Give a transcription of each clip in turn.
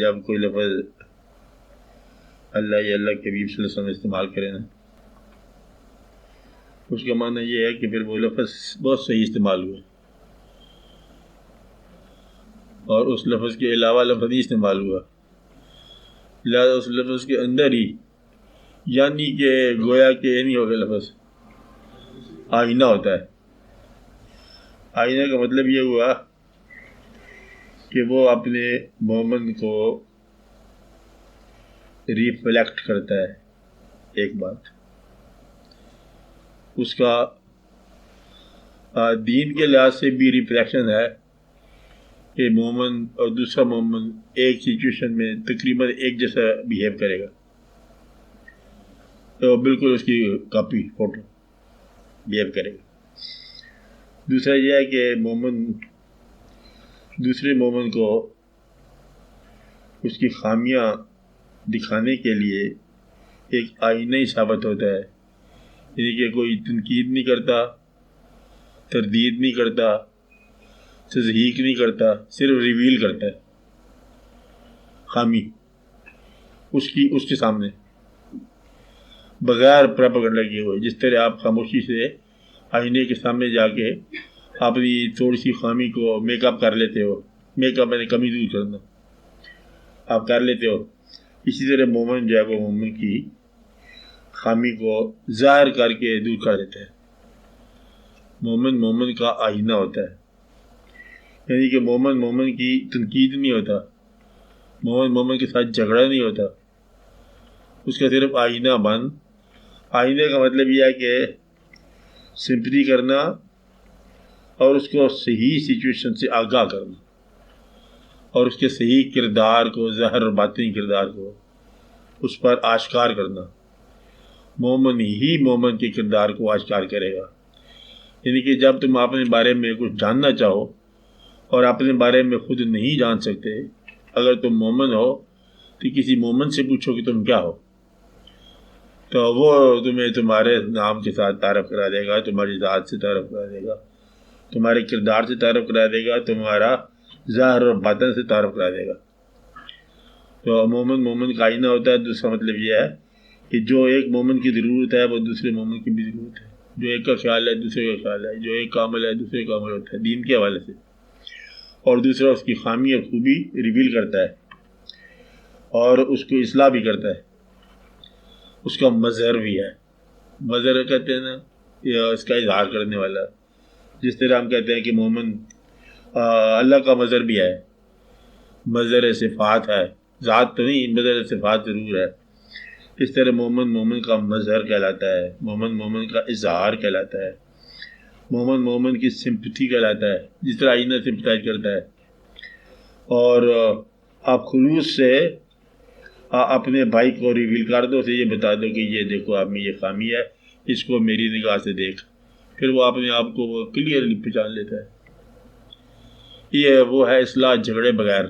جب کوئی لفظ اللہ یا اللہ کے حبیب صلی اللہ علیہ وسلم استعمال کریں نا، اس کا معنی یہ ہے کہ پھر وہ لفظ بہت صحیح استعمال ہوئے، اور اس لفظ کے علاوہ لفظ نہیں استعمال ہوا، لہٰذا اس لفظ کے اندر ہی یعنی کہ گویا کہ یہ نہیں ہوگا، لفظ آئینہ ہوتا ہے۔ آئینہ کا مطلب یہ ہوا کہ وہ اپنے مومن کو ریفلیکٹ کرتا ہے۔ ایک بات اس کا دین کے لحاظ سے بھی ریفلیکشن ہے کہ مومن اور دوسرا مومن ایک سچویشن میں تقریباً ایک جیسا بیہیو کرے گا، تو بالکل اس کی کاپی فوٹو بیہیو کرے گا۔ دوسرا یہ ہے کہ مومن دوسرے مومن کو اس کی خامیاں دکھانے کے لیے ایک آئینہ ہی ثابت ہوتا ہے، یعنی کہ کوئی تنقید نہیں کرتا، تردید نہیں کرتا، تصحیح نہیں کرتا، صرف ریویل کرتا ہے خامی اس کے سامنے بغیر پراپیگنڈا کیے ہوئے۔ جس طرح آپ خاموشی سے آئینے کے سامنے جا کے اپنی تھوڑی سی خامی کو میک اپ کر لیتے ہو، میک اپ میں نے کمی دور کرنا آپ کر لیتے ہو، اسی طرح مومن جو ہے وہ مومن کی خامی کو ظاہر کر کے دور کر دیتا ہے۔ مومن کا آئینہ ہوتا ہے، یعنی کہ مومن کی تنقید نہیں ہوتا، مومن کے ساتھ جھگڑا نہیں ہوتا، اس کا صرف آئینہ بند۔ آئینے کا مطلب یہ ہے کہ سمپتھی کرنا اور اس کو صحیح سچویشن سے آگاہ کرنا، اور اس کے صحیح کردار کو، ظاہر اور باطنی کردار کو اس پر آشکار کرنا۔ مومن ہی مومن کے کردار کو آشکار کرے گا، یعنی کہ جب تم اپنے بارے میں کچھ جاننا چاہو اور اپنے بارے میں خود نہیں جان سکتے، اگر تم مومن ہو تو کسی مومن سے پوچھو کہ تم کیا ہو، تو وہ تمہیں تمہارے نام کے ساتھ تعارف کرا دے گا، تمہاری ذات سے تعارف کرا دے گا، تمہارے کردار سے تعارف کرا دے گا، تمہارا ظاہر اور باطن سے تعارف کرا دے گا۔ تو مومن کا آئینہ ہوتا ہے۔ دوسرا مطلب یہ ہے کہ جو ایک مومن کی ضرورت ہے وہ دوسرے مومن کی بھی ضرورت ہے، جو ایک کا خیال ہے دوسرے کا خیال ہے، جو ایک کامل ہے دوسرے کا کامل ہوتا ہے دین کے حوالے سے، اور دوسرا اس کی خامی اور خوبی ریویل کرتا ہے اور اس کو اصلاح بھی کرتا ہے، اس کا مظہر بھی ہے۔ مظہر کہتے ہیں نا، یہ اس کا اظہار کرنے والا، جس طرح ہم کہتے ہیں کہ مومن اللہ کا مظہر بھی ہے، مظہر صفات ہے، ذات تو نہیں، مظہر صفات ضرور ہے۔ اس طرح مومن کا مظہر کہلاتا ہے، مومن کا اظہار کہلاتا ہے، مومن کی سمپتھی کہلاتا ہے، جس طرح آئینہ سمپتھائز کرتا ہے۔ اور آپ خلوص سے اپنے بھائی کو ریویل کر دو، اسے یہ بتا دو کہ یہ دیکھو آپ میں یہ خامی ہے، اس کو میری نگاہ سے دیکھ، پھر وہ اپنے آپ کو وہ کلیئرلی پہچان لیتا ہے۔ یہ وہ ہے اصلاح جھگڑے بغیر۔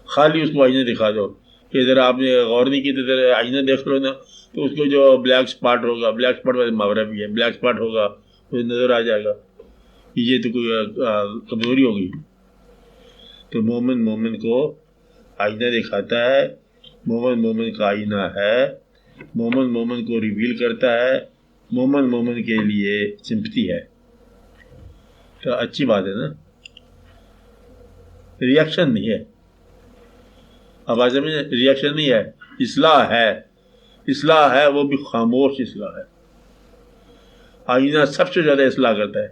خالی اس کو آئینہ دکھا دو کہ ذرا آپ نے غور نہیں کی تو ذرا آئینہ دیکھ لو نا، تو اس کو جو بلیک اسپاٹ ہوگا، بلیک اسپاٹ والا محاورہ بھی ہے، بلیک اسپاٹ ہوگا اسے نظر آ جائے گا کہ یہ تو کوئی کمزوری ہوگی۔ تو مومن کو آئینہ دکھاتا ہے، مومن کا آئینہ ہے، مومن کو ریویل کرتا ہے، مومن کے لیے سمپتی ہے۔ تو اچھی بات ہے نا، ریاکشن نہیں ہے، آواز میں ریاکشن نہیں ہے، اصلاح ہے، وہ بھی خاموش اصلاح ہے۔ آئینہ سب سے زیادہ اصلاح کرتا ہے،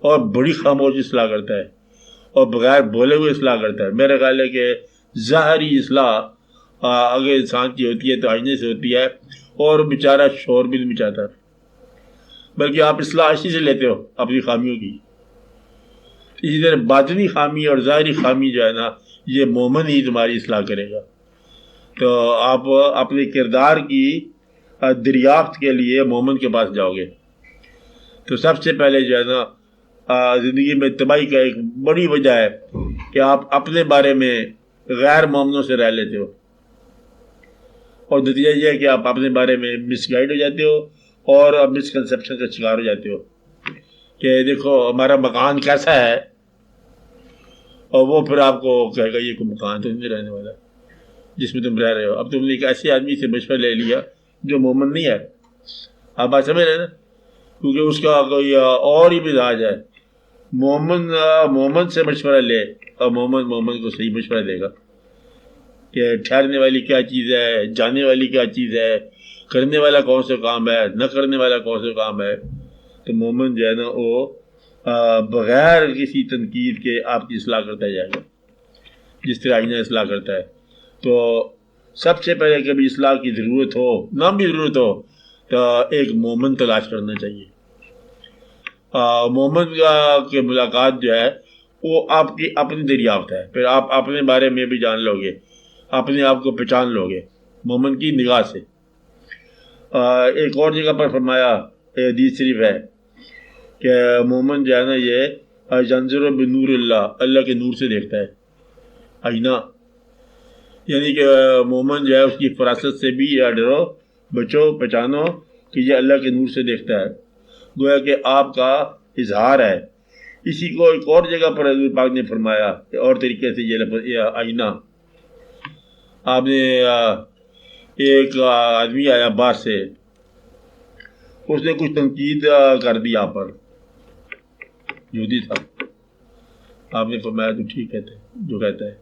اور بڑی خاموش اصلاح کرتا ہے، اور بغیر بولے ہوئے اصلاح کرتا ہے۔ میرا خیال ہے کہ ظاہری اصلاح اگر انسان کی ہوتی ہے تو آئینے سے ہوتی ہے، اور بیچارہ شور بھی نہیں مچاتا، بلکہ آپ اصلاح اسی سے لیتے ہو اپنی خامیوں کی۔ اسی طرح باطنی خامی اور ظاہری خامی جو ہے نا، یہ مومن ہی تمہاری اصلاح کرے گا۔ تو آپ اپنے کردار کی دریافت کے لیے مومن کے پاس جاؤ گے، تو سب سے پہلے جو ہے نا زندگی میں تباہی کا ایک بڑی وجہ ہے کہ آپ اپنے بارے میں غیر مومنوں سے رہ لیتے ہو، اور نتیجہ یہ ہے کہ آپ اپنے بارے میں مس گائیڈ ہو جاتے ہو اور مس کنسیپشن کا شکار ہو جاتے ہو کہ دیکھو ہمارا مکان کیسا ہے، اور وہ پھر آپ کو کہے گا یہ کوئی مکان تو نہیں رہنے والا جس میں تم رہ رہے ہو. اب تم نے ایک ایسے آدمی سے مشورہ لے لیا جو مومن نہیں ہے. آپ بات سمجھ رہے نا, کیونکہ اس کا کوئی اور ہی مزاج ہے. مومن سے مشورہ لے اور مومن کو صحیح مشورہ دے گا کہ ٹھہرنے والی کیا چیز ہے, جانے والی کیا چیز ہے, کرنے والا کون سا کام ہے, نہ کرنے والا کون سا کام ہے. تو مومن جو ہے نا وہ بغیر کسی تنقید کے آپ کی اصلاح کرتا جائے گا, جس طرح آئینہ اصلاح کرتا ہے. تو سب سے پہلے کبھی اصلاح کی ضرورت ہو, نہ بھی ضرورت ہو, تو ایک مومن تلاش کرنا چاہیے. مومن کی ملاقات جو ہے وہ آپ کی اپنی دریافت ہے. پھر آپ اپنے بارے میں بھی جان لو گے, اپنے آپ کو پہچان لو گے مومن کی نگاہ سے. ایک اور جگہ پر فرمایا, حدیث شریف ہے کہ مومن جو ہے نا یہ ینظر بنور اللہ, اللہ کے نور سے دیکھتا ہے. آئینہ یعنی کہ مومن جو ہے اس کی فراست سے بھی یا ڈرو, بچو, پہچانو کہ یہ اللہ کے نور سے دیکھتا ہے. گویا کہ آپ کا اظہار ہے. اسی کو ایک اور جگہ پر حضور پاک نے فرمایا کہ اور طریقے سے یہ آئینہ. آپ نے ایک آدمی آیا باہر سے, اس نے کچھ تنقید کر دی آپ پر, یہودی تھا. آپ نے فرمایا تو ٹھیک کہتے جو کہتا ہے,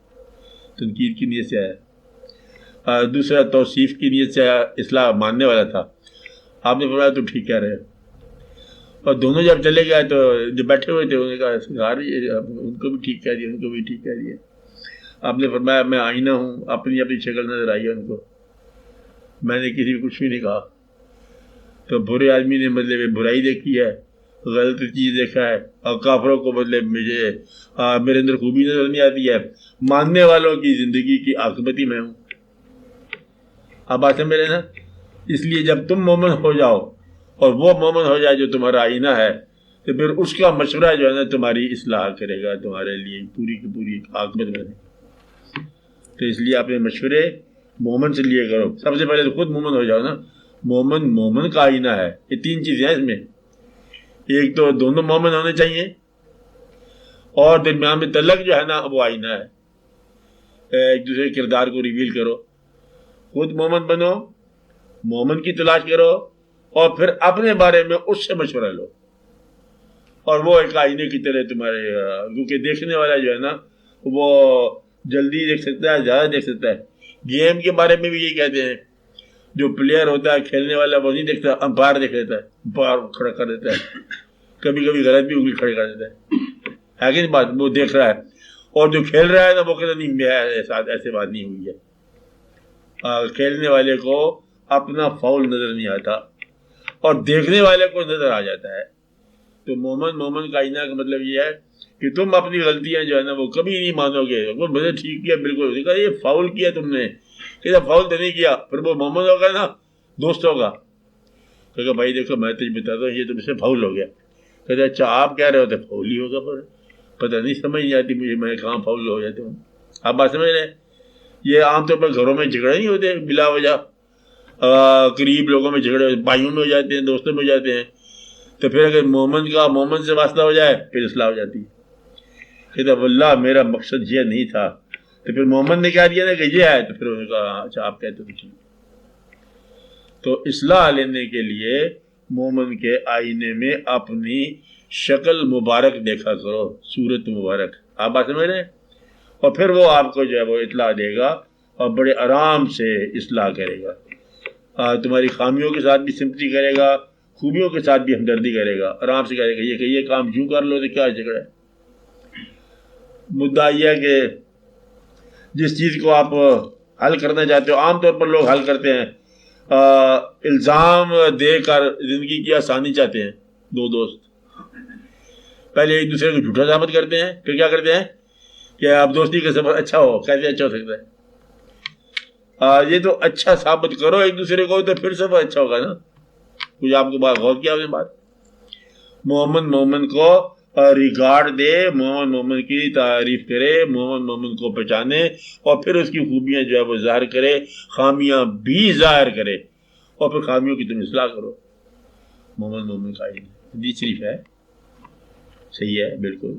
تنقید کی نیت سے آیا. دوسرا توصیف کی نیت سے اصلاح ماننے والا تھا. آپ نے فرمایا تو ٹھیک کہہ رہے. اور دونوں جب چلے گئے تو جو بیٹھے ہوئے تھے انہوں نے کہا ان کو بھی ٹھیک کہہ دیا, ان کو بھی ٹھیک کہہ دیا. آپ نے فرمایا میں آئینہ ہوں, اپنی اپنی شکل نظر آئی ہے ان کو, میں نے کسی کو کچھ بھی نہیں کہا. تو برے آدمی نے مطلب برائی دیکھی ہے, غلط چیز دیکھا ہے, اور کافروں کو مطلب میرے اندر خوبی نظر نہیں آتی ہے. ماننے والوں کی زندگی کی عاقبت ہی میں ہوں. آپ بات سمجھ رہے نا. اس لیے جب تم مومن ہو جاؤ اور وہ مومن ہو جائے جو تمہارا آئینہ ہے, تو پھر اس کا مشورہ جو ہے نا تمہاری اصلاح کرے گا, تمہارے لیے پوری کی پوری عاقبت بنے. تو اس لیے اپنے مشورے مومن سے لیے کرو. سب سے پہلے تو خود مومن ہو جاؤ نا. مومن کا آئینہ ہے. یہ تین چیزیں ہیں اس میں. ایک تو دونوں مومن ہونے چاہیے, اور درمیان میں تعلق جو ہے نا وہ آئینہ ہے. ایک دوسرے کے کردار کو ریویل کرو. خود مومن بنو, مومن کی تلاش کرو, اور پھر اپنے بارے میں اس سے مشورہ لو. اور وہ ایک آئینے کی طرح تمہارے, کیونکہ دیکھنے والا جو ہے نا وہ جلدی دیکھ سکتا ہے, زیادہ دیکھ سکتا ہے. گیم کے بارے میں بھی یہی کہتے ہیں, جو پلیئر ہوتا ہے کھیلنے والا وہ نہیں دیکھتا, امپائر دیکھ لیتا ہے, امپائر کھڑا کر دیتا ہے. کبھی کبھی غلط بھی انگلی کھڑے کر دیتا ہے کہ نہیں بات, وہ دیکھ رہا ہے. اور جو کھیل رہا ہے نا وہ کہتا نہیں, ایسے بات نہیں ہوئی ہے. کھیلنے والے کو اپنا فاؤل نظر نہیں آتا, اور دیکھنے والے کو نظر آ جاتا ہے. تو مومن کا آئینہ کا مطلب یہ ہے کہ تم اپنی غلطیاں جو ہے نا وہ کبھی نہیں مانو گے. میں نے ٹھیک کیا, بالکل کہا یہ فاؤل کیا تم نے, کہ فاؤل تو نہیں کیا. پھر وہ مومن ہوگا نا, دوست ہوگا, کہ بھائی دیکھو میں تجھے بتاتا ہوں یہ تم سے فاؤل ہو گیا. کہتے اچھا آپ کہہ رہے ہوتے فاؤل ہی ہوگا, پر پتہ نہیں سمجھ نہیں آتی مجھے, میں کہاں فاؤل ہو جاتا ہوں. آپ بات سمجھ رہے ہیں. یہ عام طور پر گھروں میں جھگڑے نہیں ہوتے بلا وجہ, قریب لوگوں میں جھگڑے بھائیوں میں ہو جاتے ہیں, دوستوں میں ہو جاتے ہیں. تو پھر اگر مومن سے واسطہ ہو جائے پھر اصلاح ہو جاتی ہے. کہتے اللہ میرا مقصد یہ نہیں تھا, تو پھر مومن نے کہہ دیا نا کہ یہ ہے, تو پھر انہوں نے کہا اچھا آپ کہتے تو ٹھیک. تو اصلاح لینے کے لیے مومن کے آئینے میں اپنی شکل مبارک دیکھا کرو, صورت مبارک. آپ بات سمجھ رہے ہیں. اور پھر وہ آپ کو جو ہے وہ اطلاع دے گا, اور بڑے آرام سے اصلاح کرے گا. تمہاری خامیوں کے ساتھ بھی سمپتی کرے گا, خوبیوں کے ساتھ بھی ہمدردی کرے گا. آرام سے کرے گا, یہ کام یوں کر لو تو کیا جھگڑا ہے. مدعا یہ ہے کہ جس چیز کو آپ حل کرنا چاہتے ہو, عام طور پر لوگ حل کرتے ہیں الزام دے کر زندگی کی آسانی چاہتے ہیں. دو دوست پہلے ایک دوسرے کو جھوٹا ثابت کرتے ہیں, پھر کیا کرتے ہیں کہ آپ دوستی کا سفر اچھا ہو. کیسے اچھا ہو سکتا ہے؟ یہ تو اچھا ثابت کرو ایک دوسرے کو, تو پھر سفر اچھا ہوگا نا. کچھ آپ کو بات غور کیا آپ نے بات. مومن کو ریگارڈ دے, مومن کی تعریف کرے, مومن کو پہچانے, اور پھر اس کی خوبیاں جو ہے وہ ظاہر کرے, خامیاں بھی ظاہر کرے, اور پھر خامیوں کی تم اصلاح کرو. مومن کا حدیث شریف ہے, صحیح ہے بالکل.